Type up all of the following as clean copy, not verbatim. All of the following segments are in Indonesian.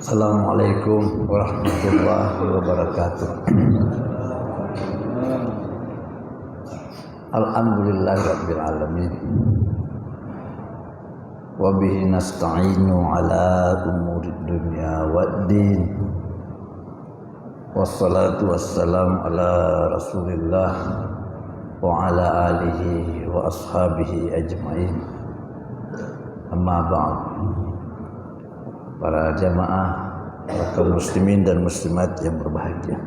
Assalamualaikum warahmatullahi wabarakatuh. Alhamdulillahirabbil alamin. Wa bihi nasta'inu ala umurid dunya waddin. Wassalatu wassalamu ala Rasulillah wa ala alihi wa ashabihi ajmain. Amma ba'd. Para jamaah, kaum muslimin dan muslimat yang berbahagia.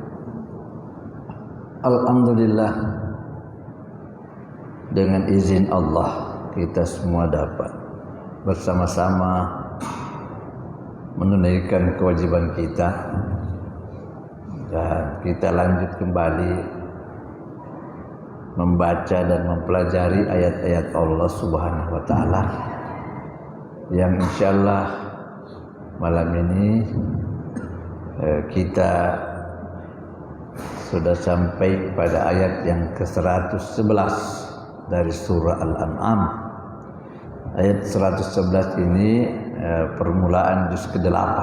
Alhamdulillah, dengan izin Allah kita semua dapat bersama-sama menunaikan kewajiban kita dan kita lanjut kembali membaca dan mempelajari ayat-ayat Allah Subhanahu wa taala yang insyaallah malam ini kita sudah sampai pada ayat yang ke-111 dari surah Al-An'am. Ayat 111 ini permulaan juz ke-8.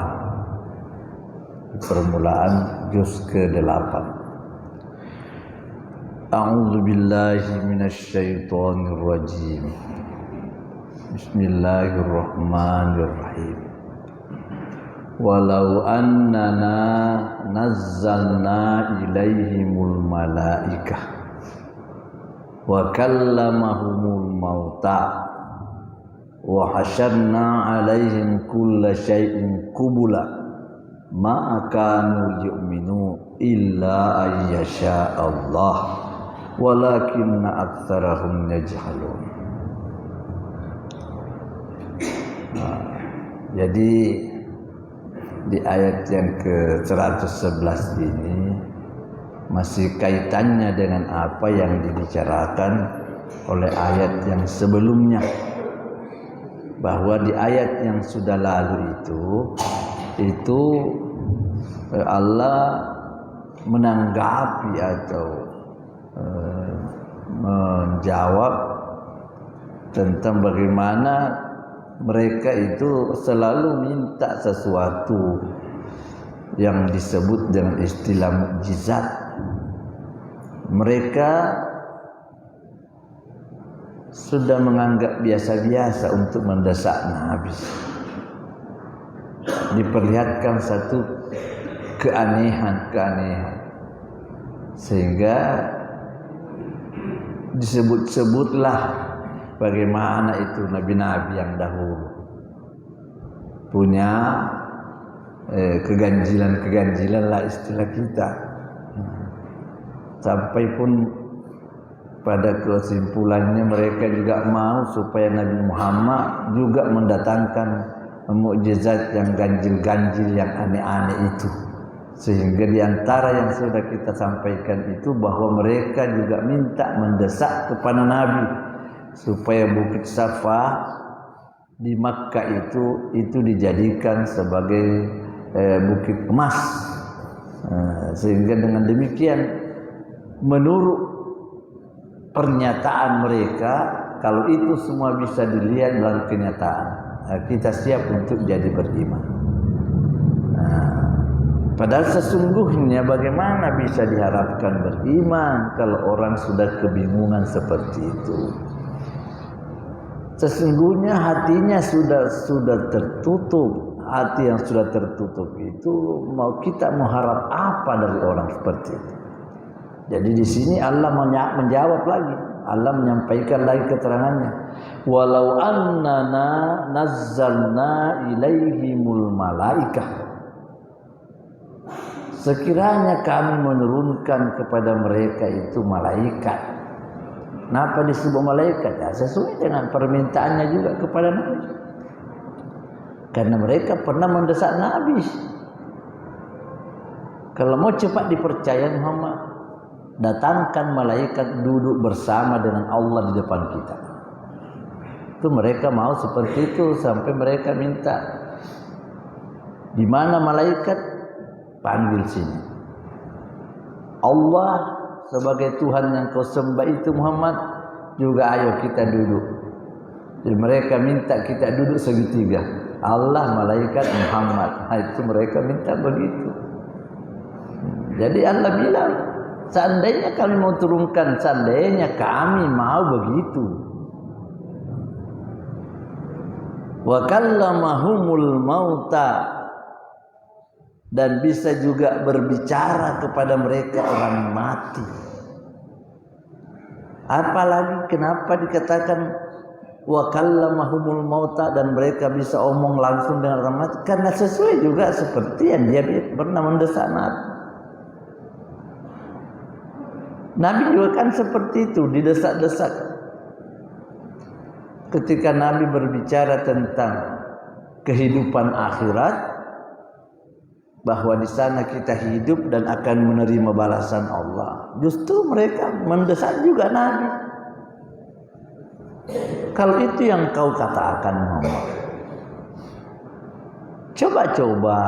Permulaan juz ke-8. A'udzu billahi minasy syaithanir rajim. Bismillahirrahmanirrahim. Walau annana nazzalna ilaihimul malaikah wa kallamahumul mauta wa hasyarna alaihim kulla syai'in qubula ma kanu yu'minu illa ayyasha Allah walakinna aktsarahum yajhalun. Jadi di ayat yang ke-111 ini masih kaitannya dengan apa yang dibicarakan oleh ayat yang sebelumnya, bahwa di ayat yang sudah lalu itu Allah menanggapi atau menjawab tentang bagaimana mereka itu selalu minta sesuatu yang disebut dengan istilah mukjizat. Mereka sudah menganggap biasa-biasa untuk mendesak Nabi. Diperlihatkan satu keanehan sehingga disebut-sebutlah bagaimana itu nabi-nabi yang dahulu punya keganjilan lah istilah kita, sampai pun pada kesimpulannya mereka juga mau supaya Nabi Muhammad juga mendatangkan mukjizat yang ganjil-ganjil yang aneh-aneh itu. Sehingga di antara yang sudah kita sampaikan itu bahwa mereka juga minta mendesak kepada Nabi supaya Bukit Safa di Makkah itu dijadikan sebagai bukit emas, sehingga dengan demikian menurut pernyataan mereka, kalau itu semua bisa dilihat dalam kenyataan, kita siap untuk jadi beriman. Padahal sesungguhnya bagaimana bisa diharapkan beriman kalau orang sudah kebingungan seperti itu? Sesungguhnya hatinya sudah tertutup. Hati yang sudah tertutup itu kita mengharap apa dari orang seperti itu? Jadi di sini Allah menjawab lagi. Allah menyampaikan lagi keterangannya. Walau annana nazzalna ilaihimul malaikah. Sekiranya kami menurunkan kepada mereka itu malaikat. Kenapa disebut malaikat? Ya, sesuai dengan permintaannya juga kepada Nabi. Karena mereka pernah mendesak Nabi. Kalau mau cepat dipercaya Muhammad, datangkan malaikat duduk bersama dengan Allah di depan kita. Itu mereka mau seperti itu sampai mereka minta, di mana malaikat? Panggil sini. Allah sebagai Tuhan yang kau sembah itu Muhammad, juga ayo kita duduk. Jadi mereka minta kita duduk segitiga. Allah, malaikat, Muhammad. Nah, itu mereka minta begitu. Jadi Allah bilang, seandainya kami mau turunkan, seandainya kami mau begitu. Wa kallamahumul mauta, dan bisa juga berbicara kepada mereka orang mati. Apalagi kenapa dikatakan wa kallamahumul mauta, dan mereka bisa omong langsung dengan orang mati? Karena sesuai juga seperti yang dia pernah mendesak Nabi. Nabi juga kan seperti itu, didesak-desak. Ketika Nabi berbicara tentang kehidupan akhirat, bahwa di sana kita hidup dan akan menerima balasan Allah, justru mereka mendesak juga Nabi. Kalau itu yang kau katakan Muhammad, coba-coba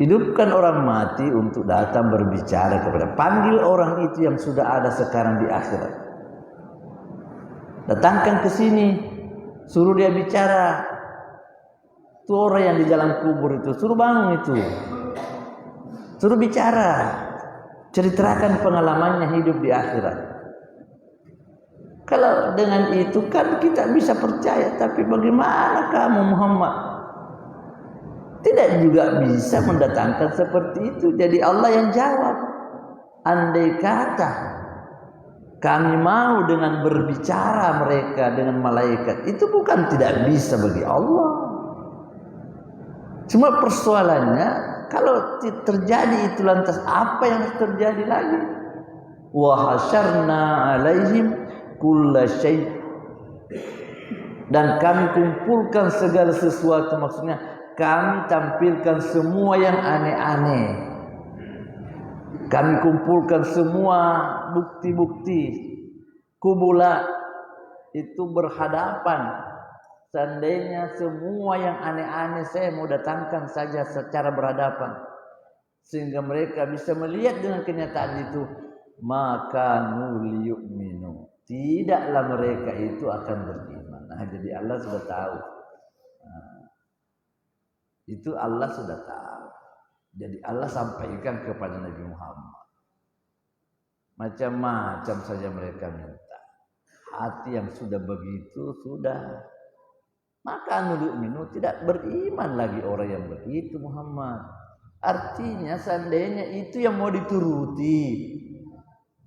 hidupkan orang mati untuk datang berbicara kepada, panggil orang itu yang sudah ada sekarang di akhirat, datangkan ke sini, suruh dia bicara. Itu orang yang di dalam kubur itu, suruh bangun itu, suruh bicara, ceritakan pengalamannya hidup di akhirat. Kalau dengan itu kan kita bisa percaya, tapi bagaimana kamu Muhammad? Tidak juga bisa mendatangkan seperti itu. Jadi Allah yang jawab, andai kata kami mau dengan berbicara mereka dengan malaikat, itu bukan tidak bisa bagi Allah. Cuma persoalannya, kalau terjadi itu lantas apa yang terjadi lagi? Wa hasyarna alaihim kulla syai', dan kami kumpulkan segala sesuatu, maksudnya kami tampilkan semua yang aneh-aneh. Kami kumpulkan semua bukti-bukti. Kubula itu berhadapan. Seandainya semua yang aneh-aneh saya mau datangkan saja secara berhadapan, sehingga mereka bisa melihat dengan kenyataan itu, maka liyu'minu, tidaklah mereka itu akan beriman. Nah, jadi Allah sudah tahu. Nah, itu Allah sudah tahu. Jadi Allah sampaikan kepada Nabi Muhammad. Macam-macam saja mereka minta. Hati yang sudah begitu sudah. Maka nulu'minu, tidak beriman lagi orang yang begitu Muhammad. Artinya seandainya itu yang mau dituruti,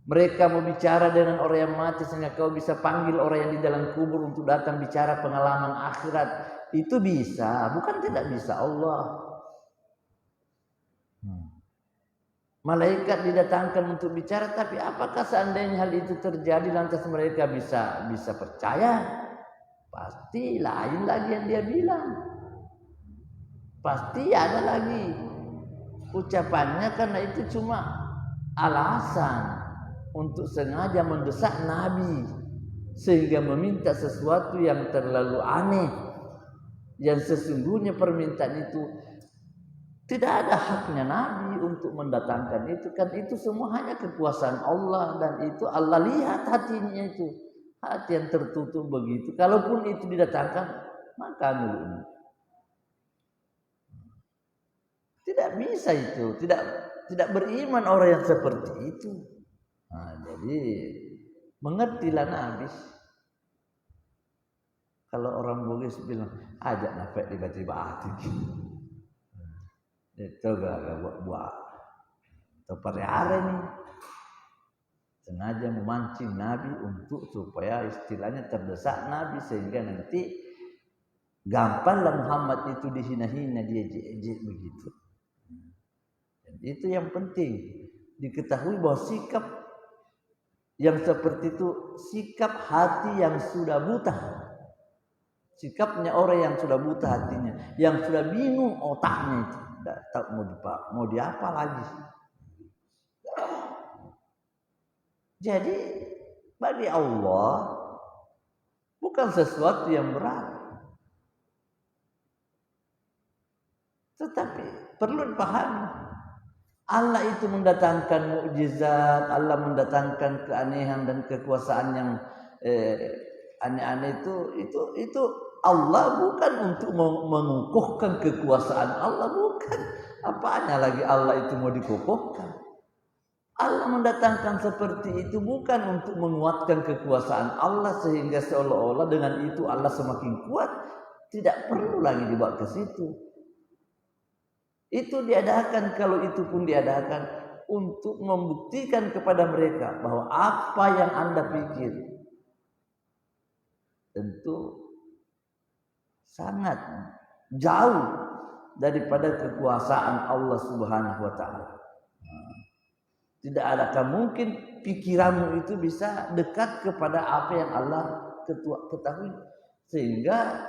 mereka mau bicara dengan orang yang mati sehingga kau bisa panggil orang yang di dalam kubur untuk datang bicara pengalaman akhirat, itu bisa, bukan tidak bisa Allah. Malaikat didatangkan untuk bicara, tapi apakah seandainya hal itu terjadi lantas mereka bisa percaya? Pasti lain lagi yang dia bilang. Pasti ada lagi ucapannya, karena itu cuma alasan untuk sengaja mendesak Nabi sehingga meminta sesuatu yang terlalu aneh, yang sesungguhnya permintaan itu tidak ada haknya Nabi untuk mendatangkan itu. Kan itu semua hanya kekuasaan Allah, dan itu Allah lihat hatinya itu. Hati yang tertutup begitu, kalaupun itu didatangkan, maka nulu'minu. Tidak bisa itu, tidak beriman orang yang seperti itu. Nah, jadi mengertilah Nabi. Kalau orang Bugis bilang ajak nafek tiba-tiba hati, itu gak buat atau hari nih. Sengaja memancing Nabi untuk supaya istilahnya terdesak Nabi, sehingga nanti gampanglah Muhammad itu dihina-hina, dia ejek begitu. Dan itu yang penting diketahui, bahwa sikap yang seperti itu sikap hati yang sudah buta. Sikapnya orang yang sudah buta hatinya, yang sudah bingung otaknya itu, tidak tahu mau diapa lagi. Jadi bagi Allah bukan sesuatu yang berat, tetapi perlu dipahami, Allah itu mendatangkan mukjizat, Allah mendatangkan keanehan dan kekuasaan yang aneh-aneh itu Allah bukan untuk mengukuhkan kekuasaan Allah, bukan. Apanya lagi Allah itu mau dikukuhkan? Allah mendatangkan seperti itu bukan untuk menguatkan kekuasaan Allah sehingga seolah-olah dengan itu Allah semakin kuat. Tidak perlu lagi dibawa ke situ. Itu diadakan, kalau itu pun diadakan untuk membuktikan kepada mereka bahwa apa yang Anda pikir tentu sangat jauh daripada kekuasaan Allah Subhanahu wa taala. Tidak adakah mungkin pikiranmu itu bisa dekat kepada apa yang Allah ketahui, sehingga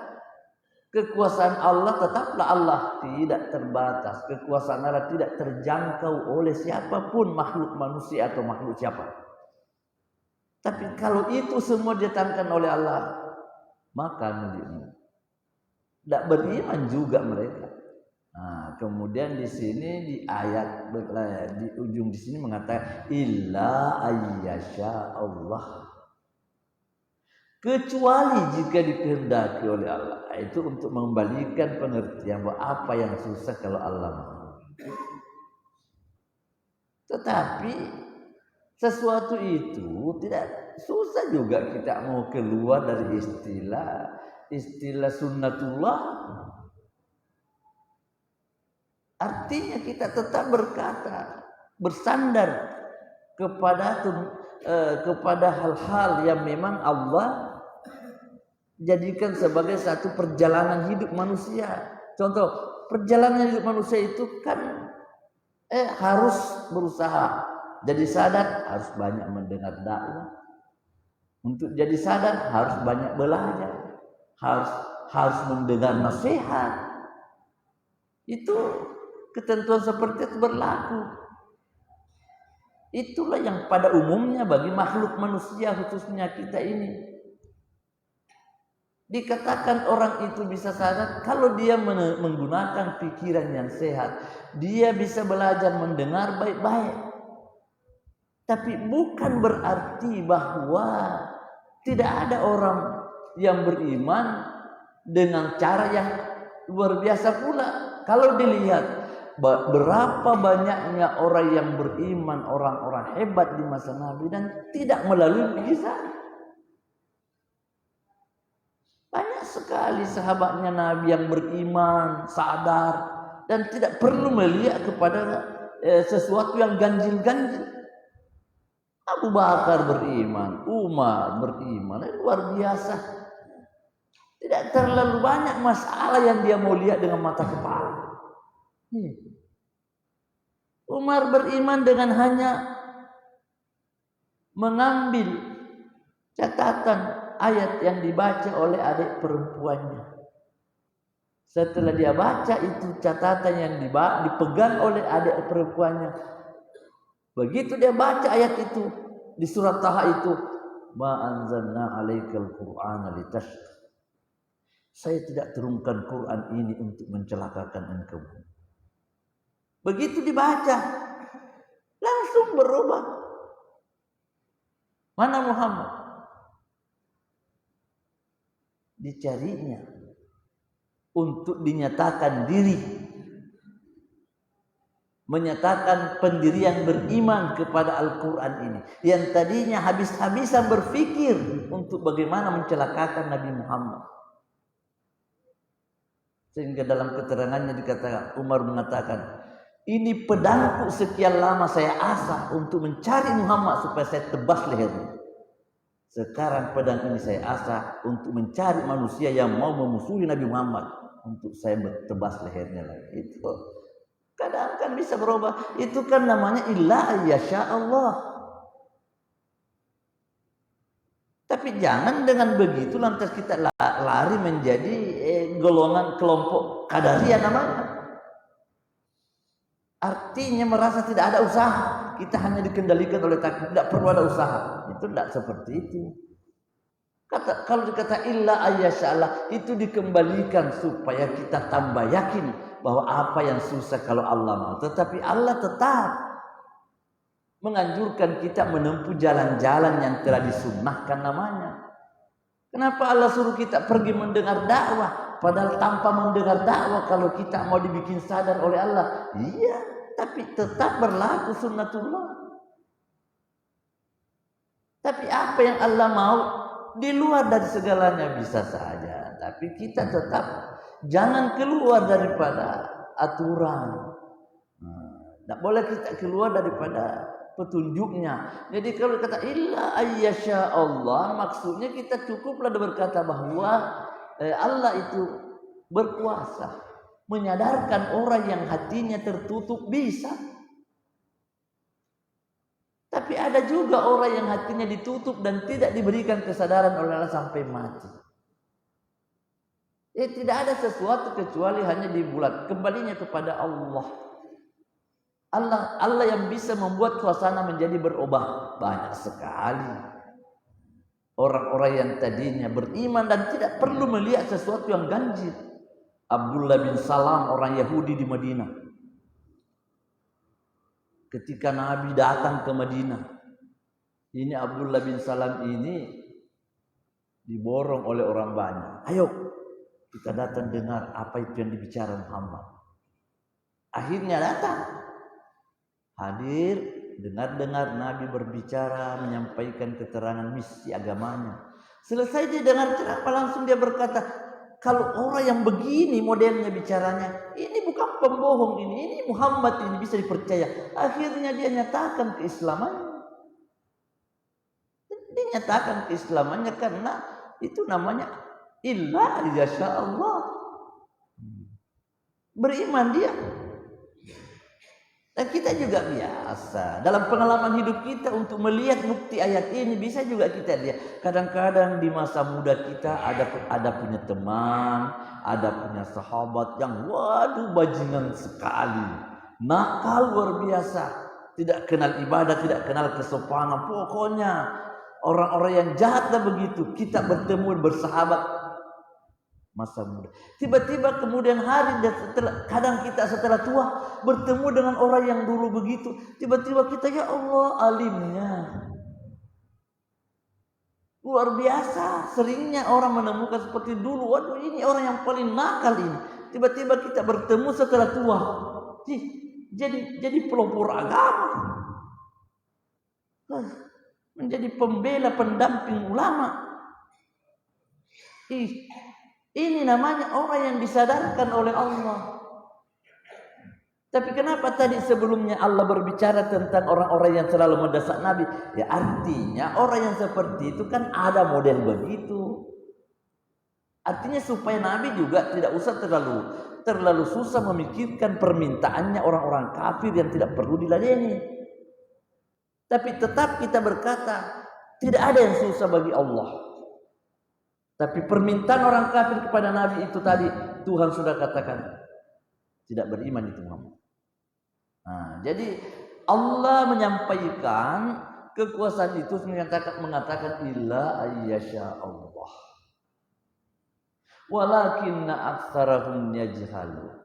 kekuasaan Allah tetaplah Allah, tidak terbatas. Kekuasaan Allah tidak terjangkau oleh siapapun, makhluk manusia atau makhluk siapa. Tapi kalau itu semua didatangkan oleh Allah, maka tidak beriman juga mereka. Nah, kemudian di sini di ayat di ujung di sini mengatakan illa ayyasha Allah, kecuali jika dikehendaki oleh Allah. Itu untuk mengembalikan pengertian bahwa apa yang susah kalau Allah mau. Tetapi sesuatu itu tidak susah juga kita mau keluar dari istilah sunnatullah. Artinya kita tetap berkata, bersandar kepada hal-hal yang memang Allah jadikan sebagai satu perjalanan hidup manusia. Contoh, perjalanan hidup manusia itu kan harus berusaha. Jadi sadar harus banyak mendengar dakwah. Untuk jadi sadar harus banyak belajar. Harus mendengar nasihat. Itu ketentuan seperti itu berlaku. Itulah yang pada umumnya bagi makhluk manusia, khususnya kita ini. Dikatakan orang itu bisa sadar kalau dia menggunakan pikiran yang sehat. Dia bisa belajar mendengar baik-baik. Tapi bukan berarti bahwa tidak ada orang yang beriman dengan cara yang luar biasa pula. Kalau dilihat berapa banyaknya orang yang beriman, orang-orang hebat di masa Nabi dan tidak melalui mukjizat. Banyak sekali sahabatnya Nabi yang beriman, sadar dan tidak perlu melihat kepada sesuatu yang ganjil-ganjil. Abu Bakar beriman, Umar beriman, luar biasa. Tidak terlalu banyak masalah yang dia mau lihat dengan mata kepala. Umar beriman dengan hanya mengambil catatan ayat yang dibaca oleh adik perempuannya. Setelah dia baca itu catatan yang dipegang oleh adik perempuannya. Begitu dia baca ayat itu di surat Taha itu, ma anzalna 'alaikal Qur'ana litashqa. Saya tidak turunkan Quran ini untuk mencelakakan engkau. Begitu dibaca, langsung berubah. Mana Muhammad? Dicarinya untuk dinyatakan diri, menyatakan pendirian beriman kepada Al-Quran ini. Yang tadinya habis-habisan berpikir untuk bagaimana mencelakakan Nabi Muhammad. Sehingga dalam keterangannya dikatakan, Umar mengatakan, ini pedangku sekian lama saya asah untuk mencari Muhammad supaya saya tebas lehernya. Sekarang pedang ini saya asah untuk mencari manusia yang mau memusuhi Nabi Muhammad untuk saya tebas lehernya lagi. Itu kadang kan bisa berubah. Itu kan namanya illa yasha Allah. Tapi jangan dengan begitu lantas kita lari menjadi golongan kelompok Qadariyah namanya. Artinya merasa tidak ada usaha. Kita hanya dikendalikan oleh takdir, tidak perlu ada usaha. Itu tidak seperti itu. Kalau dikata illa ayyashallah, itu dikembalikan supaya kita tambah yakin bahwa apa yang susah kalau Allah mau. Tetapi Allah tetap menganjurkan kita menempuh jalan-jalan yang telah disunnahkan namanya. Kenapa Allah suruh kita pergi mendengar dakwah? Padahal tanpa mendengar dakwah kalau kita mau dibikin sadar oleh Allah. Iya, tapi tetap berlaku sunnatullah. Tapi apa yang Allah mau di luar dari segalanya bisa saja. Tapi kita tetap jangan keluar daripada aturan. Tidak boleh kita keluar daripada petunjuknya. Jadi kalau kata illa ayyasha Allah, maksudnya kita cukuplah berkata bahwa Allah itu berkuasa menyadarkan orang yang hatinya tertutup bisa. Tapi ada juga orang yang hatinya ditutup dan tidak diberikan kesadaran oleh Allah sampai mati. Tidak ada sesuatu kecuali hanya dibulat kembalinya kepada Allah. Allah yang bisa membuat suasana menjadi berubah. Banyak sekali orang-orang yang tadinya beriman dan tidak perlu melihat sesuatu yang ganjil. Abdullah bin Salam, orang Yahudi di Madinah, ketika Nabi datang ke Madinah, ini Abdullah bin Salam ini diborong oleh orang banyak. Ayo kita datang dengar apa itu yang dibicarakan Muhammad. Akhirnya datang, hadir, dengar Nabi berbicara, menyampaikan keterangan misi agamanya. Selesai dia dengar ceramah, langsung dia berkata, kalau orang yang begini modelnya bicaranya, ini bukan pembohong ini Muhammad ini bisa dipercaya. Akhirnya dia nyatakan keislamannya. Dia nyatakan keislamannya karena itu namanya illa yasha Allah. Beriman dia. Dan kita juga biasa dalam pengalaman hidup kita untuk melihat bukti ayat ini bisa juga kita lihat. Kadang-kadang di masa muda kita ada punya teman, ada punya sahabat yang waduh bajingan sekali, nakal luar biasa, tidak kenal ibadah, tidak kenal kesopanan. Pokoknya orang-orang yang jahatlah begitu. Kita bertemu bersahabat masa muda. Tiba-tiba kemudian hari kadang kita setelah tua bertemu dengan orang yang dulu begitu. Tiba-tiba kita, ya Allah, alimnya luar biasa. Seringnya orang menemukan seperti dulu. Waduh, ini orang yang paling nakal ini. Tiba-tiba kita bertemu setelah tua. Jadi pelopor agama. Menjadi pembela, pendamping ulama. Ini namanya orang yang disadarkan oleh Allah. Tapi kenapa tadi sebelumnya Allah berbicara tentang orang-orang yang selalu mendesak Nabi? Ya artinya orang yang seperti itu kan ada model begitu. Artinya supaya Nabi juga tidak usah terlalu susah memikirkan permintaannya orang-orang kafir yang tidak perlu diladeni. Tapi tetap kita berkata, tidak ada yang susah bagi Allah. Tapi permintaan orang kafir kepada Nabi itu tadi Tuhan sudah katakan tidak beriman itu Muhammad. Nah, jadi Allah menyampaikan kekuasaan itu mengatakan illa ayyasha Allah. Walakinna aktsarahum yajhalun.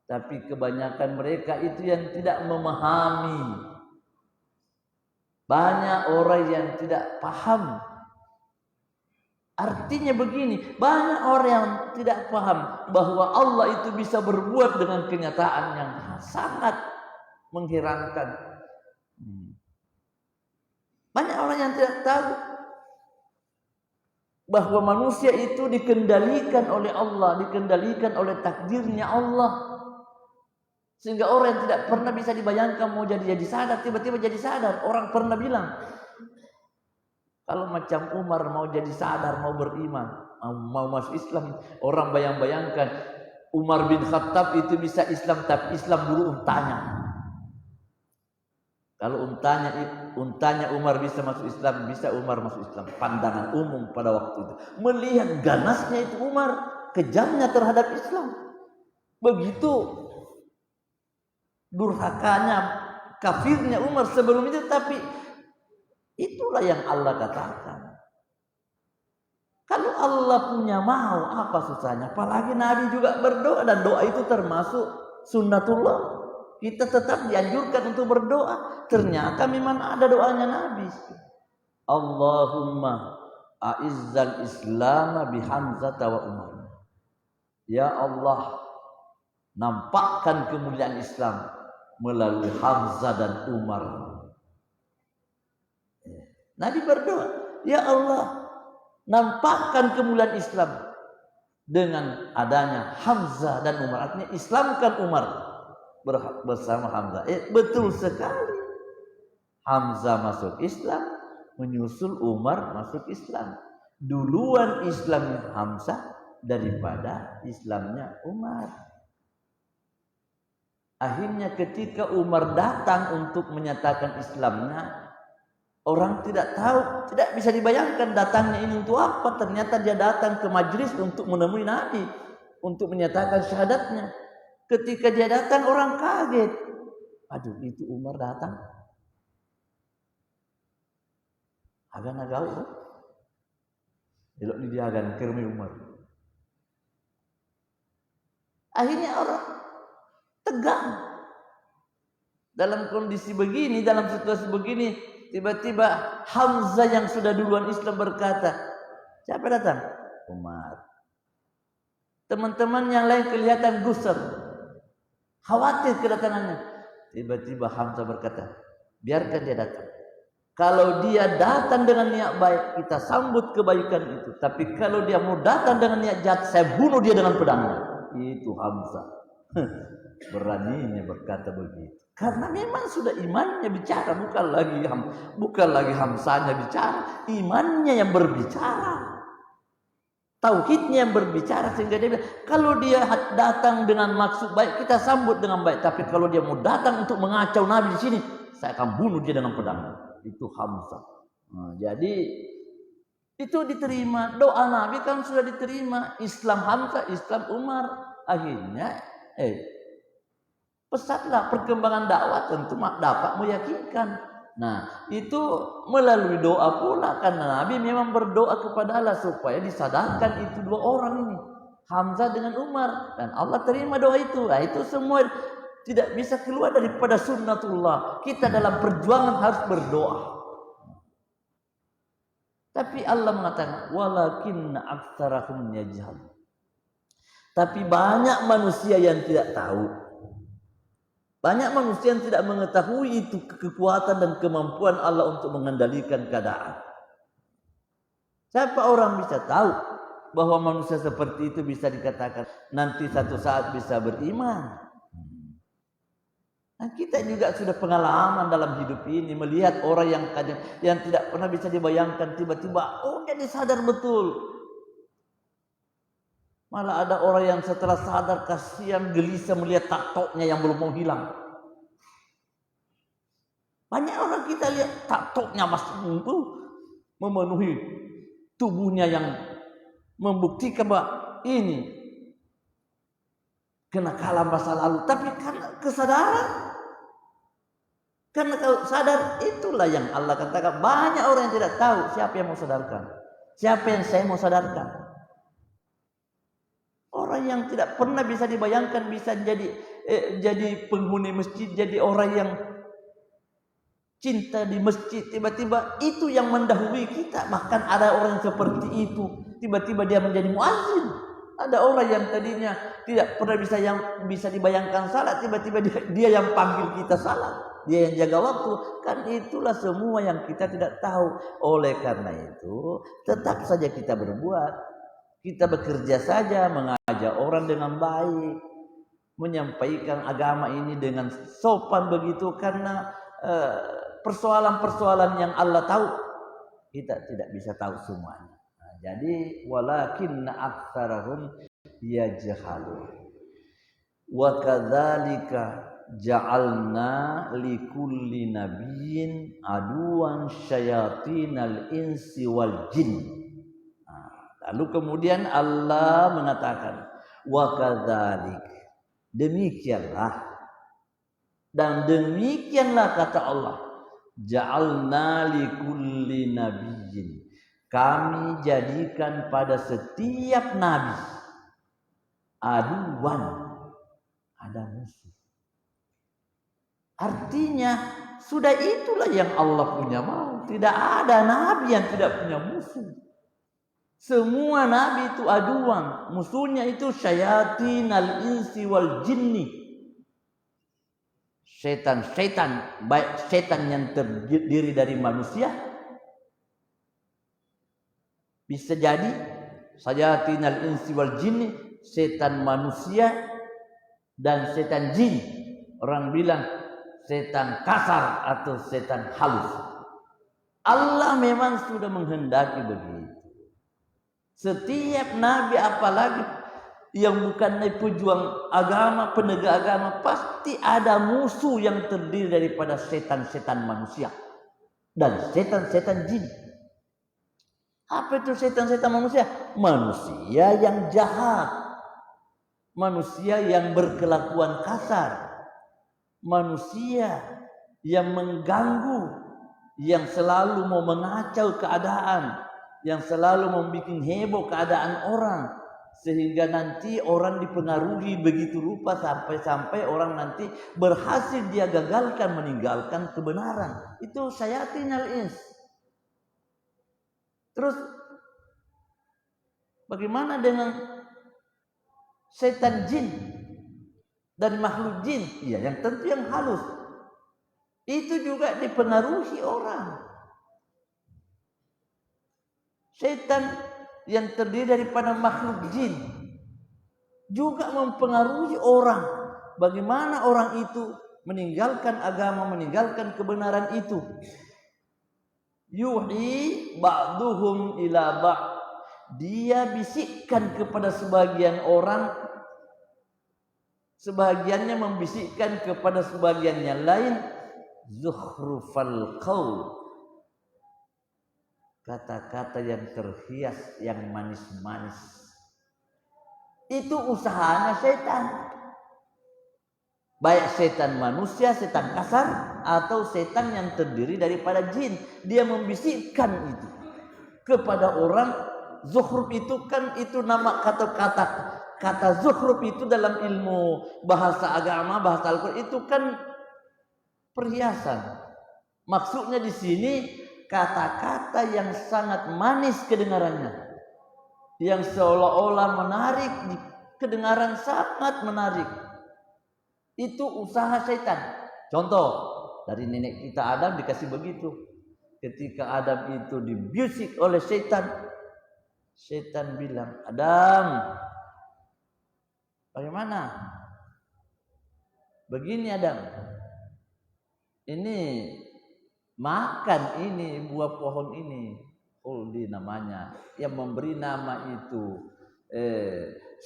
Tapi kebanyakan mereka itu yang tidak memahami. Banyak orang yang tidak paham. Artinya begini, banyak orang yang tidak paham bahwa Allah itu bisa berbuat dengan kenyataan yang sangat mengherankan. Banyak orang yang tidak tahu bahwa manusia itu dikendalikan oleh Allah, dikendalikan oleh takdirnya Allah. Sehingga orang yang tidak pernah bisa dibayangkan mau jadi sadar, tiba-tiba jadi sadar. Orang pernah bilang, kalau macam Umar mau jadi sadar, mau beriman, mau masuk Islam, orang bayangkan Umar bin Khattab itu bisa Islam, tapi Islam dulu untanya. Kalau untanya Umar bisa masuk Islam, bisa Umar masuk Islam. Pandangan umum pada waktu itu. Melihat ganasnya itu Umar, kejamnya terhadap Islam. Begitu durhakanya, kafirnya Umar sebelum itu, tapi itulah yang Allah katakan. Kalau Allah punya mau, apa susahnya? Apalagi Nabi juga berdoa, dan doa itu termasuk sunnatullah. Kita tetap dianjurkan untuk berdoa. Ternyata memang ada doanya Nabi. Allahumma a'izzal Islam bi Hamzah wa Umar. Ya Allah, nampakkan kemuliaan Islam melalui Hamzah dan Umar. Nabi berdoa, ya Allah, nampakkan kemuliaan Islam dengan adanya Hamzah dan Umar. Artinya Islamkan Umar bersama Hamzah. Betul sekali. Hamzah masuk Islam, menyusul Umar masuk Islam. Duluan Islamnya Hamzah daripada Islamnya Umar. Akhirnya ketika Umar datang untuk menyatakan Islamnya, orang tidak tahu, tidak bisa dibayangkan datangnya ini untuk apa. Ternyata dia datang ke majlis untuk menemui Nabi, untuk menyatakan syahadatnya. Ketika dia datang, orang kaget. Aduh, itu Umar datang. Agan-agan, elok ni dia agan kermi Umar. Akhirnya orang tegang. Dalam kondisi begini, dalam situasi begini, tiba-tiba Hamzah yang sudah duluan Islam berkata, siapa datang? Umar. Teman-teman yang lain kelihatan gusar, khawatir kedatangannya. Tiba-tiba Hamzah berkata, biarkan dia datang. Kalau dia datang dengan niat baik, kita sambut kebaikan itu. Tapi kalau dia mau datang dengan niat jahat, saya bunuh dia dengan pedangnya. Itu Hamzah. Beraninya berkata begitu. Karena memang sudah imannya bicara, bukan lagi Hamzahnya bicara, imannya yang berbicara. Tauhidnya yang berbicara, sehingga dia bilang, kalau dia datang dengan maksud baik, kita sambut dengan baik. Tapi kalau dia mau datang untuk mengacau Nabi di sini, saya akan bunuh dia dengan pedang. Itu Hamzah. Jadi itu diterima. Doa Nabi kan sudah diterima. Islam Hamzah, Islam Umar. Akhirnya pesatlah perkembangan dakwah, tentu dapat meyakinkan. Nah, itu melalui doa pula, karena Nabi memang berdoa kepada Allah supaya disadarkan itu dua orang ini, Hamzah dengan Umar, dan Allah terima doa itu. Nah, itu semua tidak bisa keluar daripada sunnatullah. Kita dalam perjuangan harus berdoa. Tapi Allah mengatakan, walakinna aktsarahum yajhalun. Tapi banyak manusia yang tidak tahu. Banyak manusia yang tidak mengetahui itu kekuatan dan kemampuan Allah untuk mengendalikan keadaan. Siapa orang bisa tahu bahwa manusia seperti itu bisa dikatakan nanti satu saat bisa beriman? Nah, kita juga sudah pengalaman dalam hidup ini melihat orang yang tidak pernah bisa dibayangkan tiba-tiba jadi sadar betul. Malah ada orang yang setelah sadar kasihan gelisah melihat tatoknya yang belum mau hilang. Banyak orang kita lihat tatoknya masih memenuhi tubuhnya yang membuktikan bahwa ini kenakalan masa lalu. Tapi karena kesadaran, karena kalau sadar, itulah yang Allah katakan. Banyak orang yang tidak tahu siapa yang mau sadarkan, siapa yang saya mau sadarkan. Orang yang tidak pernah bisa dibayangkan bisa jadi penghuni masjid, jadi orang yang cinta di masjid, tiba-tiba itu yang mendahului kita. Bahkan ada orang seperti itu, tiba-tiba dia menjadi muazzin. Ada orang yang tadinya tidak pernah bisa dibayangkan salat, tiba-tiba dia yang panggil kita salat, dia yang jaga waktu. Kan itulah semua yang kita tidak tahu. Oleh karena itu, tetap saja kita berbuat, kita bekerja saja, mengajak orang dengan baik, menyampaikan agama ini dengan sopan begitu. Karena persoalan-persoalan yang Allah tahu, kita tidak bisa tahu semuanya. Jadi walakinna aktsarahum yajhalun. Wa kadzalika ja'alna likulli nabiyyin aduwan syayatinal insi wal jin. Lalu kemudian Allah mengatakan, wa kadzalik, demikianlah dan demikianlah kata Allah, ja'alna likulli nabiyyin, kami jadikan pada setiap nabi aduan, ada musuh. Artinya sudah itulah yang Allah punya mau. Tidak ada nabi yang tidak punya musuh. Semua nabi itu aduan, musuhnya itu syayatinal insi wal jinni. Setan-setan, baik setan yang terdiri dari manusia, bisa jadi syayatinal insi wal jinni, setan manusia dan setan jin. Orang bilang setan kasar atau setan halus. Allah memang sudah menghendaki begitu. Setiap nabi, apalagi yang bukan pejuang agama, penegak agama, pasti ada musuh yang terdiri daripada setan-setan manusia dan setan-setan jin. Apa itu setan-setan manusia? Manusia yang jahat, manusia yang berkelakuan kasar, manusia yang mengganggu, yang selalu mau mengacau keadaan, yang selalu membuat heboh keadaan orang, sehingga nanti orang dipengaruhi begitu rupa sampai orang nanti berhasil dia gagalkan meninggalkan kebenaran. Itu syayatinal ins. Terus bagaimana dengan setan jin dan makhluk jin? Iya, yang tentu yang halus. Itu juga dipengaruhi orang. Setan yang terdiri daripada makhluk jin juga mempengaruhi orang. Bagaimana orang itu meninggalkan agama, meninggalkan kebenaran itu. Yuhi ba'duhum ila ba'd. Dia bisikkan kepada sebagian orang, sebagiannya membisikkan kepada sebagian yang lain, zukhrufal qaul, kata-kata yang terhias, yang manis-manis. Itu usahanya setan. Baik setan manusia, setan kasar, atau setan yang terdiri daripada jin. Dia membisikkan itu kepada orang. Zukhruf itu kan itu nama kata-kata. Kata zukhruf itu dalam ilmu bahasa agama, bahasa Al-Quran itu kan perhiasan. Maksudnya di sini kata-kata yang sangat manis kedengarannya, yang seolah-olah menarik, kedengaran sangat menarik. Itu usaha setan. Contoh, dari nenek kita Adam dikasih begitu. Ketika Adam itu dibisik oleh setan, setan bilang, Adam, bagaimana? Begini Adam, ini makan ini buah pohon ini, khuldi namanya. Yang memberi nama itu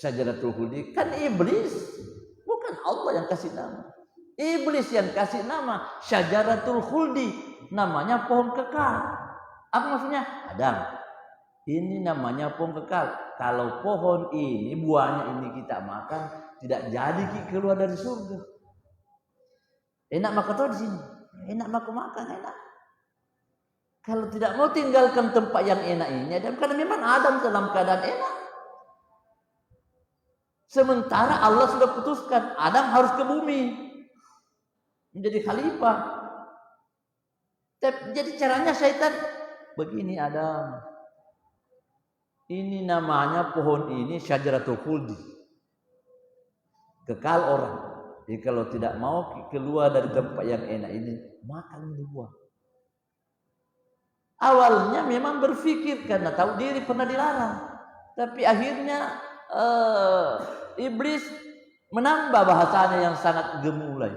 syajaratul khuldi kan iblis, bukan Allah yang kasih nama. Iblis yang kasih nama syajaratul khuldi, namanya pohon kekal. Apa maksudnya? Adam, ini namanya pohon kekal. Kalau pohon ini, buahnya ini kita makan, tidak jadi keluar dari surga. Enak makan tuh di sini, enak makan, enak. Kalau tidak mau tinggalkan tempat yang enak ini, Adam, karena memang Adam dalam keadaan enak. Sementara Allah sudah putuskan Adam harus ke bumi menjadi khalifah. Jadi caranya syaitan begini, Adam, ini namanya pohon ini syajaratul khuldi, kekal orang. Jadi kalau tidak mau keluar dari tempat yang enak ini, makan ini buah. Awalnya memang berpikir karena tahu diri pernah dilarang, tapi akhirnya iblis menambah bahasanya yang sangat gemulai.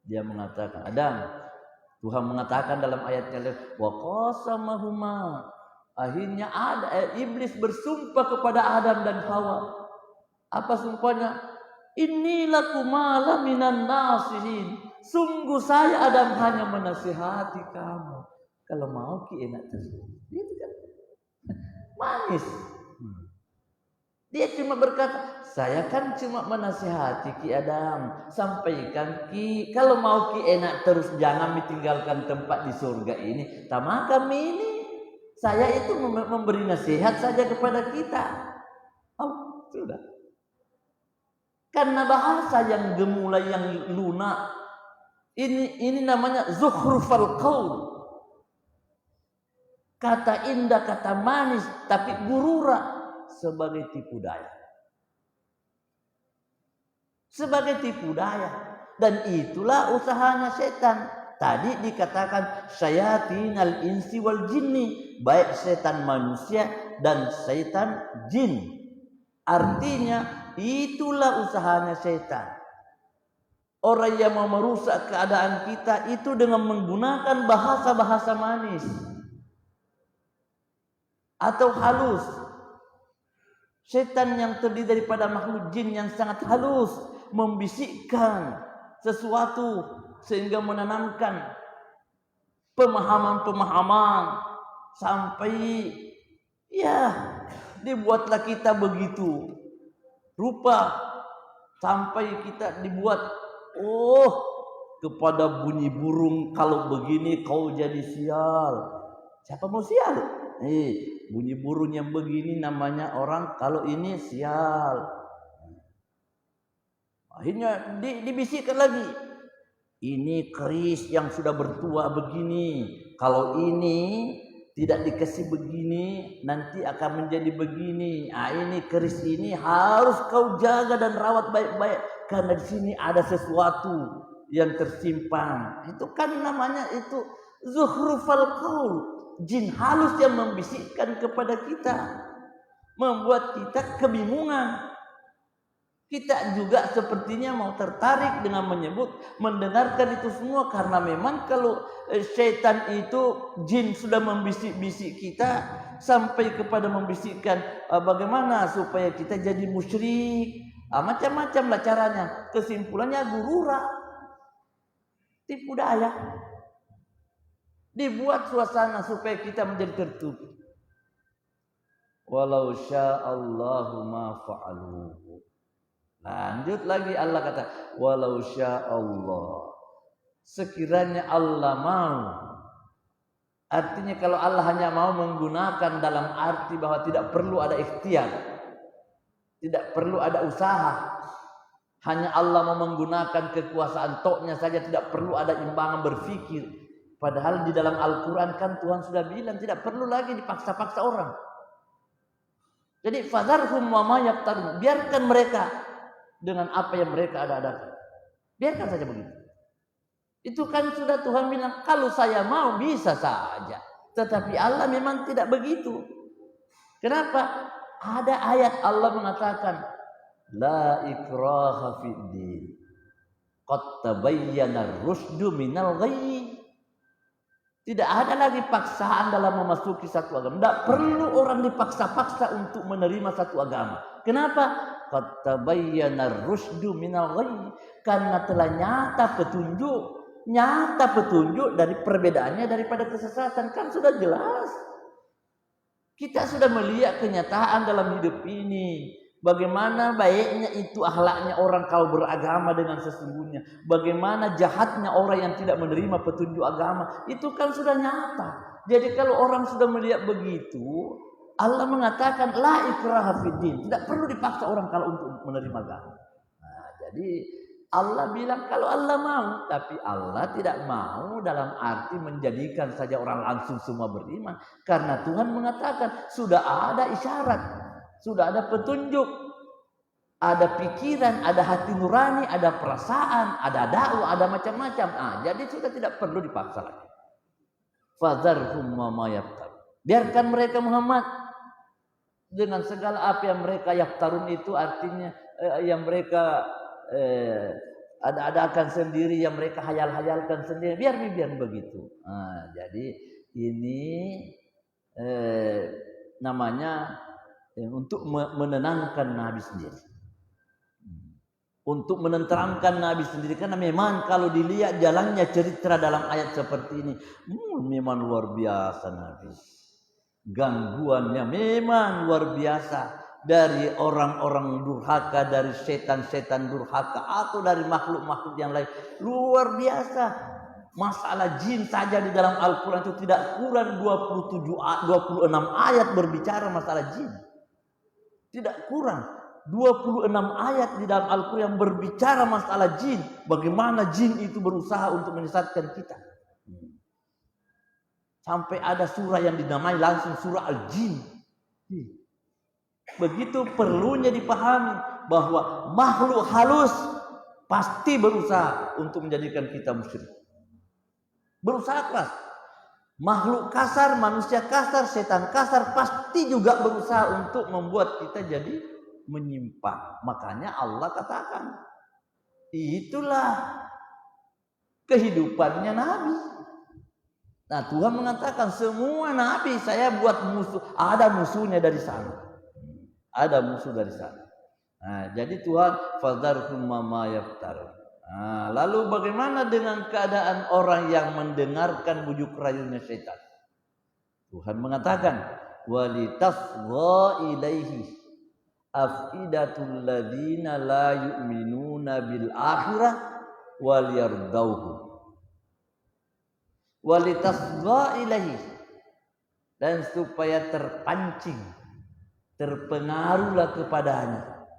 Dia mengatakan, Adam, Tuhan mengatakan dalam ayatnya, wa qasamahuma. Akhirnya iblis bersumpah kepada Adam dan Hawa. Apa sumpahnya? Inilah kumala minan nasihin. Sungguh saya Adam hanya menasihati kamu. Kalau mau ki enak terus. Gitu kan? Manis. Dia cuma berkata, saya kan cuma menasihati ki Adam, sampaikan ki, kalau mau ki enak terus, jangan ditinggalkan tempat di surga ini. Tama kami ini, saya itu memberi nasihat saja kepada kita. Oh, sudah. Karena bahasa yang gemulai, yang lunak, ini namanya zukhrufal qaul. kata indah, kata manis, tapi gurura sebagai tipu daya. Sebagai tipu daya. Dan itulah usahanya setan. Tadi dikatakan syayatinal insi wal jinni, baik setan manusia dan setan jin. Artinya itulah usahanya setan. Orang yang mau merusak keadaan kita itu dengan menggunakan bahasa-bahasa manis atau halus. Setan yang terdiri daripada makhluk jin yang sangat halus membisikkan sesuatu sehingga menanamkan pemahaman-pemahaman sampai ya dibuatlah kita begitu rupa, sampai kita dibuat kepada bunyi burung, kalau begini kau jadi sial. Siapa mau sial? Bunyi burung yang begini namanya orang kalau ini sial. Akhirnya dibisikkan lagi. Ini keris yang sudah bertua begini. Kalau ini tidak dikasih begini, nanti akan menjadi begini. Ini keris ini harus kau jaga dan rawat baik-baik, karena di sini ada sesuatu yang tersimpan. Itu kan namanya itu zuhrufal qaul. Jin halus yang membisikkan kepada kita, membuat kita kebingungan. Kita juga sepertinya mau tertarik dengan mendengarkan itu semua, karena memang kalau syaitan itu, jin sudah membisik-bisik kita sampai kepada membisikkan bagaimana supaya kita jadi musyrik, macam-macam lah caranya. Kesimpulannya gurura, tipu daya, dibuat suasana supaya kita menjadi tertutup. Walau sya'allahu ma fa'aluhu. Lanjut lagi Allah kata, walau sya'allah, sekiranya Allah mau. Artinya kalau Allah hanya mau menggunakan dalam arti bahwa tidak perlu ada ikhtiar, tidak perlu ada usaha, hanya Allah mau menggunakan kekuasaan toknya saja, tidak perlu ada imbangan berpikir. Padahal di dalam Al-Quran kan Tuhan sudah bilang tidak perlu lagi dipaksa-paksa orang. Jadi fadharhum wa ma yaftarun, biarkan mereka dengan apa yang mereka ada-adakan. Biarkan saja begitu. Itu kan sudah Tuhan bilang, kalau saya mau bisa saja. Tetapi Allah memang tidak begitu. Kenapa? Ada ayat Allah mengatakan, la ikraha fid din, qad tabayyana ar-rusydu minal ghayy. Tidak ada lagi paksaan dalam memasuki satu agama. Tidak perlu orang dipaksa-paksa untuk menerima satu agama. Kenapa? Qad tabayyana ar-rusydu minal ghayy, karena telah nyata petunjuk dari perbedaannya daripada kesesatan. Kan sudah jelas. Kita sudah melihat kenyataan dalam hidup ini. Bagaimana baiknya itu akhlaknya orang kalau beragama dengan sesungguhnya. Bagaimana jahatnya orang yang tidak menerima petunjuk agama. Itu kan sudah nyata. Jadi kalau orang sudah melihat begitu, Allah mengatakan la ikraha fiddin, tidak perlu dipaksa orang kalau untuk menerima agama. Nah, jadi Allah bilang kalau Allah mau, tapi Allah tidak mau dalam arti menjadikan saja orang langsung semua beriman, karena Tuhan mengatakan sudah ada isyarat, sudah ada petunjuk, ada pikiran, ada hati nurani, ada perasaan, ada dakwah, ada macam-macam. Jadi sudah tidak perlu dipaksa lagi. Fadharhum ma yaftarun, biarkan mereka Muhammad dengan segala apa yang mereka yaftarun, itu artinya yang mereka ada-adakan sendiri, yang mereka hayal-hayalkan sendiri, biar begitu. Jadi ini namanya untuk menenangkan Nabi sendiri, untuk menenteramkan Nabi sendiri, karena memang kalau dilihat jalannya cerita dalam ayat seperti ini, memang luar biasa Nabi. Gangguannya memang luar biasa, dari orang-orang durhaka, dari setan-setan durhaka, atau dari makhluk-makhluk yang lain, luar biasa. Masalah jin saja di dalam Al-Quran itu tidak kurang 26 ayat berbicara masalah jin. Tidak kurang 26 ayat di dalam Al-Quran yang berbicara masalah jin. Bagaimana jin itu berusaha untuk menyesatkan kita. Sampai ada surah yang dinamai langsung surah Al-Jin. Begitu perlunya dipahami bahwa makhluk halus pasti berusaha untuk menjadikan kita musyrik. Berusaha keras. Makhluk kasar, manusia kasar, setan kasar pasti juga berusaha untuk membuat kita jadi menyimpang. Makanya Allah katakan, itulah kehidupannya Nabi. Nah, Tuhan mengatakan semua Nabi saya buat musuh. Ada musuhnya dari sana. Ada musuh dari sana. Nah, jadi Tuhan fadharhum ma yaftarun. Nah, lalu bagaimana dengan keadaan orang yang mendengarkan bujuk rayunya syaitan? Tuhan mengatakan, walitasgha ilaihi afidatul ladzina la yu'minuna bil akhirah waliyardauhu. Walitasgha ilaihi, dan supaya terpancing, terpengaruhlah kepadanya.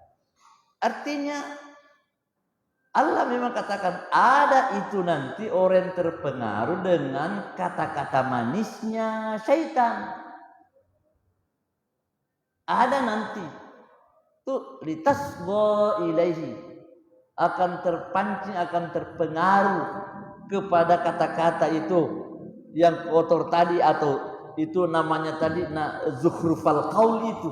Artinya Allah memang katakan ada itu nanti orang terpengaruh dengan kata-kata manisnya syaitan. Ada nanti tuh litasgha ilaihi, akan terpancing, akan terpengaruh kepada kata-kata itu yang kotor tadi, atau itu namanya tadi zukhrufal qaul, itu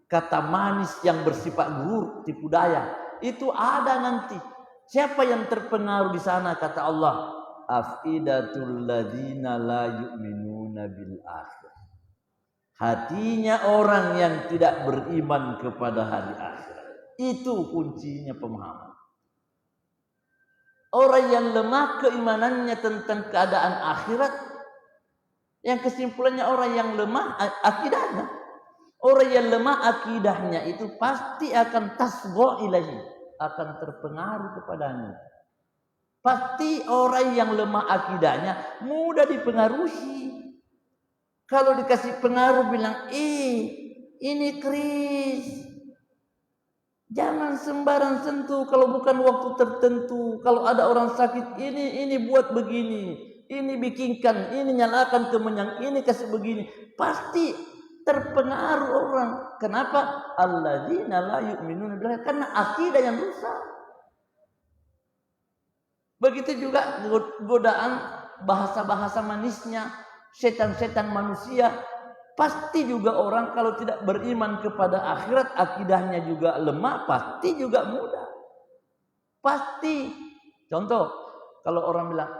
kata manis yang bersifat gurur, tipu daya. Itu ada nanti. Siapa yang terpengaruh di sana? Kata Allah, afidatul ladzina la yu'minuna bil akhir. Hatinya orang yang tidak beriman kepada hari akhirat. Itu kuncinya pemahaman. Orang yang lemah keimanannya tentang keadaan akhirat, yang kesimpulannya orang yang lemah akidahnya. Orang yang lemah akidahnya itu pasti akan tasgha ilaihi, akan terpengaruh kepadanya. Pasti orang yang lemah akidahnya mudah dipengaruhi. Kalau dikasih pengaruh bilang, ini keris, jangan sembarang sentuh kalau bukan waktu tertentu. Kalau ada orang sakit, ini buat begini, ini bikinkan, ini nyalakan kemenyan, ini kasih begini. Pasti terpengaruh orang. Kenapa? Alladzina la yu'minuna billahi, karena akidah yang rusak. Begitu juga godaan bahasa-bahasa manisnya setan-setan manusia. Pasti juga orang kalau tidak beriman kepada akhirat, akidahnya juga lemah, pasti juga mudah. Pasti. Contoh, kalau orang bilang,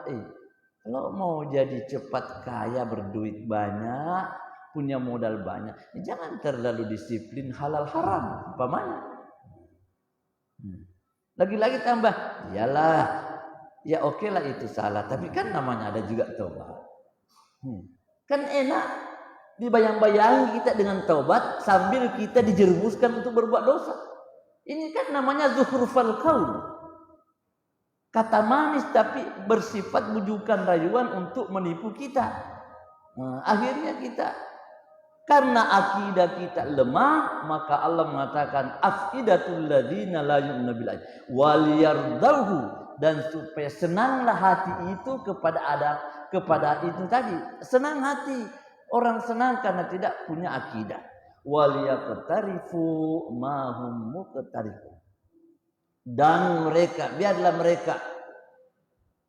kalau mau jadi cepat kaya, berduit banyak, punya modal banyak, jangan terlalu disiplin halal haram, umpamanya. Lagi-lagi tambah, iyalah, ya oke lah itu salah, tapi kan namanya ada juga taubat. Kan enak dibayang-bayangi kita dengan taubat sambil kita dijerumuskan untuk berbuat dosa. Ini kan namanya zukhrufal qaul, kata manis tapi bersifat bujukan rayuan untuk menipu kita. Akhirnya kita, karena akidah kita lemah, maka Allah mengatakan afidatul ladzina la yu'minuna billahi waliyardauhu, dan supaya senanglah hati itu kepada itu tadi. Senang hati, orang senang karena tidak punya akidah. Waliyaqtarifu ma hum muqtarifun, dan mereka, biarlah mereka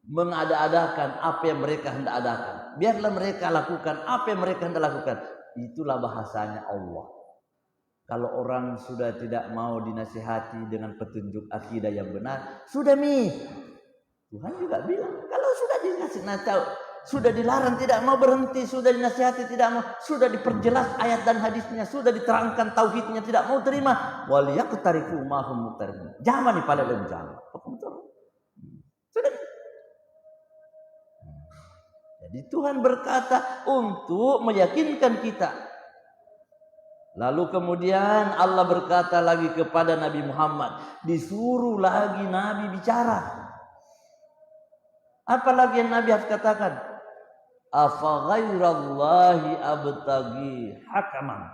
mengada-adakan apa yang mereka hendak adakan. Biarlah mereka lakukan apa yang mereka hendak lakukan. Itulah bahasanya Allah. Kalau orang sudah tidak mau dinasihati dengan petunjuk akidah yang benar, sudah Tuhan juga bilang, kalau sudah dikasih sudah dilarang tidak mau berhenti, sudah dinasihati tidak mau, sudah diperjelas ayat dan hadisnya, sudah diterangkan tauhidnya tidak mau terima, waliyaqtarifu ma hum muqtarifun. Jangan dipalelem jangan. Sudah. Jadi Tuhan berkata untuk meyakinkan kita. Lalu kemudian Allah berkata lagi kepada Nabi Muhammad, disuruh lagi Nabi bicara. Apalagi yang Nabi harus katakan? Afa ghairallahi abtaghi hakaman.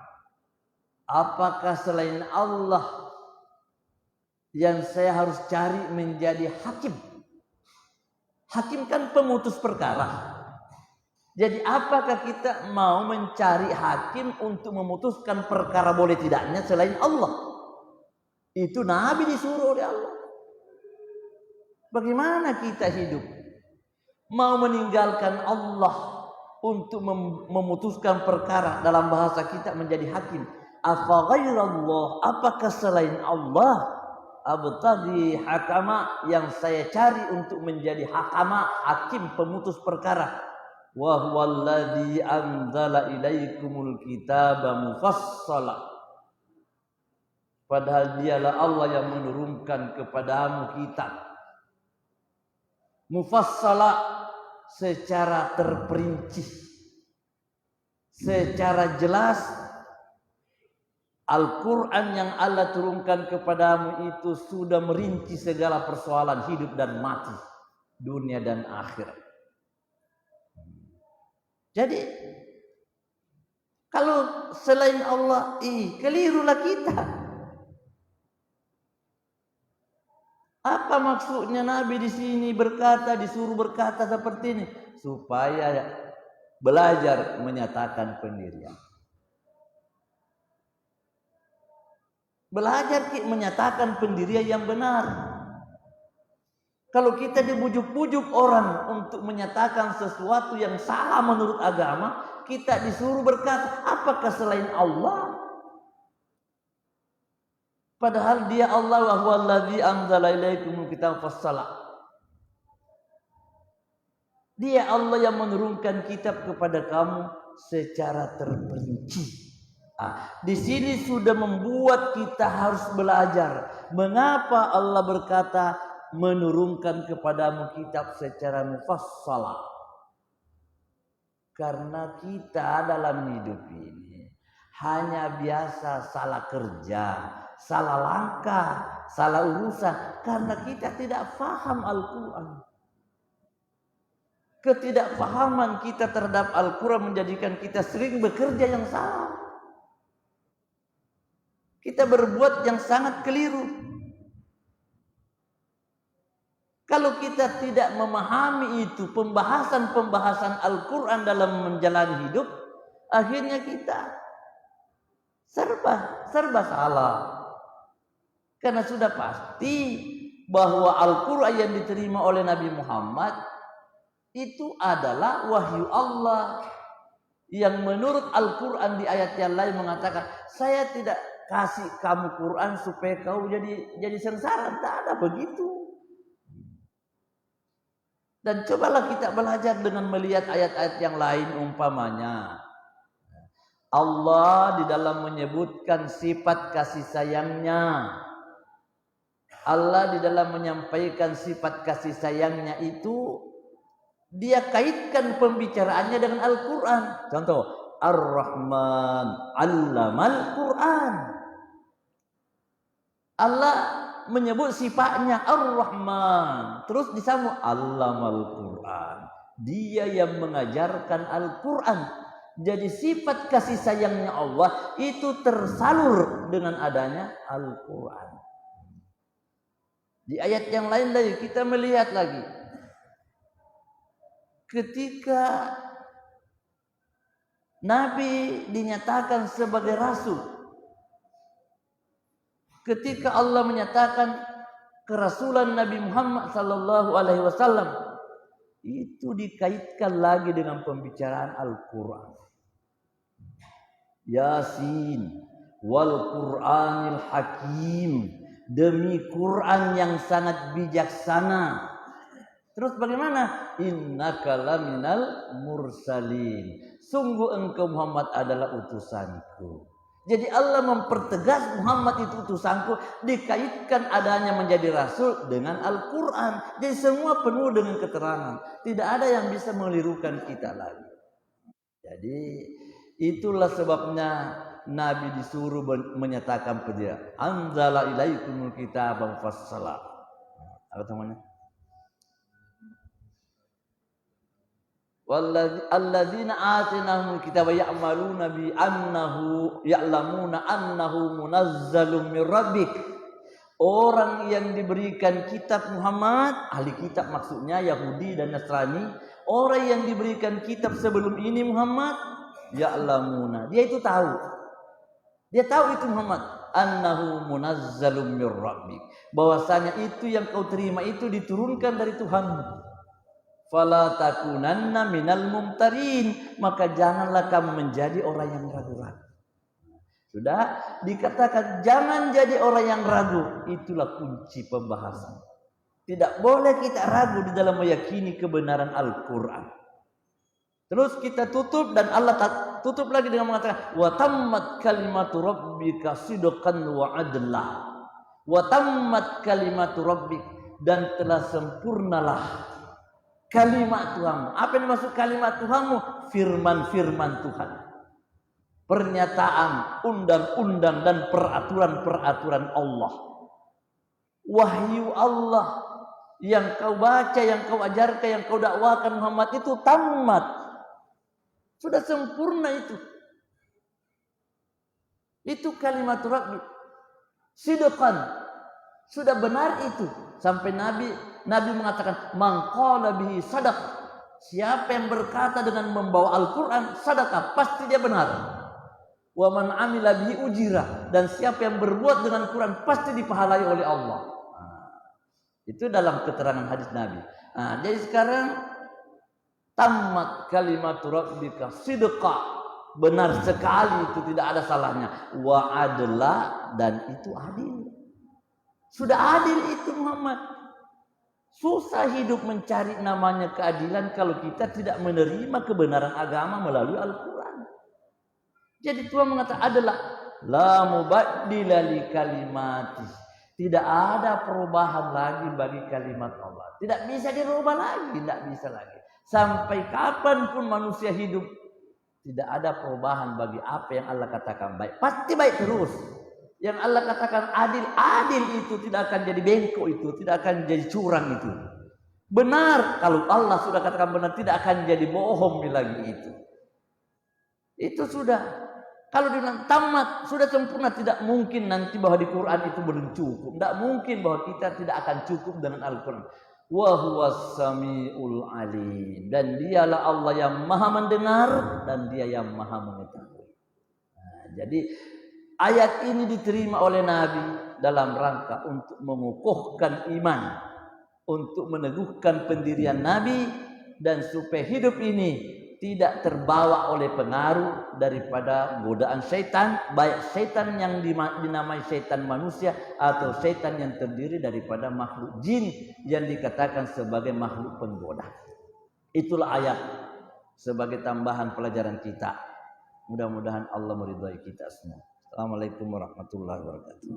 Apakah selain Allah yang saya harus cari menjadi hakim? Hakim kan pemutus perkara. Jadi apakah kita mau mencari hakim untuk memutuskan perkara boleh tidaknya selain Allah? Itu Nabi disuruh oleh Allah. Bagaimana kita hidup? Mau meninggalkan Allah untuk memutuskan perkara, dalam bahasa kita menjadi hakim. Afa ghairallah, apakah selain Allah? Abtaghi hakama, yang saya cari untuk menjadi hakama, hakim pemutus perkara. Wa huwallazi anzala ilaikumul kitaba mufassala, padahal dialah Allah yang menurunkan kepadamu kitab mufassala, secara terperinci, secara jelas. Al-Quran yang Allah turunkan kepadamu itu sudah merinci segala persoalan hidup dan mati, dunia dan akhirat. Jadi kalau selain Allah, kelirulah kita. Apa maksudnya Nabi di sini disuruh berkata seperti ini? Supaya belajar menyatakan pendirian. Belajar menyatakan pendirian yang benar. Kalau kita dibujuk-bujuk orang untuk menyatakan sesuatu yang salah menurut agama, kita disuruh berkata, apakah selain Allah? Padahal dia Allah, wa huwallazi anzala ilaikumul kitaba mufassala. Dia Allah yang menurunkan kitab kepada kamu secara terperinci. Di sini sudah membuat kita harus belajar. Mengapa Allah berkata menurunkan kepadamu kitab secara mufassala? Karena kita dalam hidup ini hanya biasa salah kerja, salah langkah, salah urusan karena kita tidak paham Al-Quran. Ketidakpahaman kita terhadap Al-Quran menjadikan kita sering bekerja yang salah. Kita berbuat yang sangat keliru. Kalau kita tidak memahami itu, pembahasan-pembahasan Al-Quran dalam menjalani hidup, akhirnya kita serba salah. Karena sudah pasti bahwa Al-Quran yang diterima oleh Nabi Muhammad itu adalah wahyu Allah. Yang menurut Al-Quran di ayat yang lain mengatakan, saya tidak kasih kamu Quran supaya kau jadi sengsara. Tidak ada begitu. Dan cobalah kita belajar dengan melihat ayat-ayat yang lain, umpamanya Allah di dalam menyebutkan sifat kasih sayangnya. Allah di dalam menyampaikan sifat kasih sayangnya itu, dia kaitkan pembicaraannya dengan Al-Quran. Contoh, Ar-Rahman 'allamal Quran. Allah menyebut sifatnya Ar-Rahman, terus disambung 'allamal Quran. Dia yang mengajarkan Al-Quran. Jadi sifat kasih sayangnya Allah itu tersalur dengan adanya Al-Quran. Di ayat yang lain lagi kita melihat lagi, ketika Nabi dinyatakan sebagai Rasul, ketika Allah menyatakan kerasulan Nabi Muhammad sallallahu alaihi wasallam, itu dikaitkan lagi dengan pembicaraan Al-Quran. Yasin wal Qur'anil Hakim, demi Quran yang sangat bijaksana. Terus bagaimana? Innaka laminal mursalin, sungguh engkau Muhammad adalah utusanku. Jadi Allah mempertegas Muhammad itu utusanku, dikaitkan adanya menjadi rasul dengan Al-Quran. Jadi semua penuh dengan keterangan. Tidak ada yang bisa mengelirukan kita lagi. Jadi itulah sebabnya Nabi disuruh menyatakan pendirian. Anzala ilaikumul kitaba mufassala. Apa namanya? Walladzina atinahumul kitaba ya'maluna bi annahu ya'lamuna annahu munazzalun mir rabbik. Orang yang diberikan kitab Muhammad, ahli kitab maksudnya Yahudi dan Nasrani, orang yang diberikan kitab sebelum ini Muhammad, ya'lamuna, dia itu tahu. Dia tahu itu Muhammad, annahu munazzalum mir rabbik, bahwasanya itu yang kau terima itu diturunkan dari Tuhanmu. Fala takunanna minal mumtarin, maka janganlah kamu menjadi orang yang ragu-ragu. Sudah dikatakan jangan jadi orang yang ragu, itulah kunci pembahasan. Tidak boleh kita ragu di dalam meyakini kebenaran Al-Quran. Terus kita tutup dan Allah tutup lagi dengan mengatakan wa tammat kalimatu rabbika sidqan wa adla. Wa tammat kalimatu rabbik, dan telah sempurnalah kalimat Tuhanmu. Apa yang dimaksud kalimat Tuhanmu? Firman-firman Tuhan. Pernyataan, undang-undang dan peraturan-peraturan Allah. Wahyu Allah yang kau baca, yang kau ajarkan, yang kau dakwakan Muhammad itu tamat. Sudah sempurna itu. Itu kalimat Rabbi. Sidqan. Sudah benar itu. Sampai Nabi mengatakan man qala bihi sadaq. Siapa yang berkata dengan membawa Al-Qur'an sadaqah, pasti dia benar. Wa man amila bihi ujira, dan siapa yang berbuat dengan Quran pasti dipahalai oleh Allah. Itu dalam keterangan hadis Nabi. Jadi sekarang tamat kalimat rabbika sidqa, benar sekali, itu tidak ada salahnya. Wa adla, dan itu adil. Sudah adil itu Muhammad. Susah hidup mencari namanya keadilan kalau kita tidak menerima kebenaran agama melalui Al-Quran. Jadi Tuhan mengatakan adalah la mubaddila li kalimati. Tidak ada perubahan lagi bagi kalimat Allah. Tidak bisa dirubah lagi, tidak bisa lagi. Sampai kapanpun manusia hidup, tidak ada perubahan bagi apa yang Allah katakan baik. Pasti baik terus. Yang Allah katakan adil, adil itu tidak akan jadi bengkok, itu tidak akan jadi curang itu. Benar, kalau Allah sudah katakan benar, tidak akan jadi bohong lagi itu. Itu sudah. Kalau dibilang tamat, sudah sempurna, tidak mungkin nanti bahwa di Quran itu belum cukup. Tidak mungkin bahwa kita tidak akan cukup dengan Al-Quran. Wa huwas samiul alim, dan dialah Allah yang maha mendengar dan dia yang maha mengetahui. Jadi ayat ini diterima oleh Nabi dalam rangka untuk mengukuhkan iman, untuk meneguhkan pendirian Nabi, dan supaya hidup ini tidak terbawa oleh pengaruh daripada godaan syaitan, baik syaitan yang dinamai syaitan manusia atau syaitan yang terdiri daripada makhluk jin yang dikatakan sebagai makhluk penggoda. Itulah ayat sebagai tambahan pelajaran kita. Mudah-mudahan Allah meridhai kita semua. Assalamualaikum warahmatullahi wabarakatuh.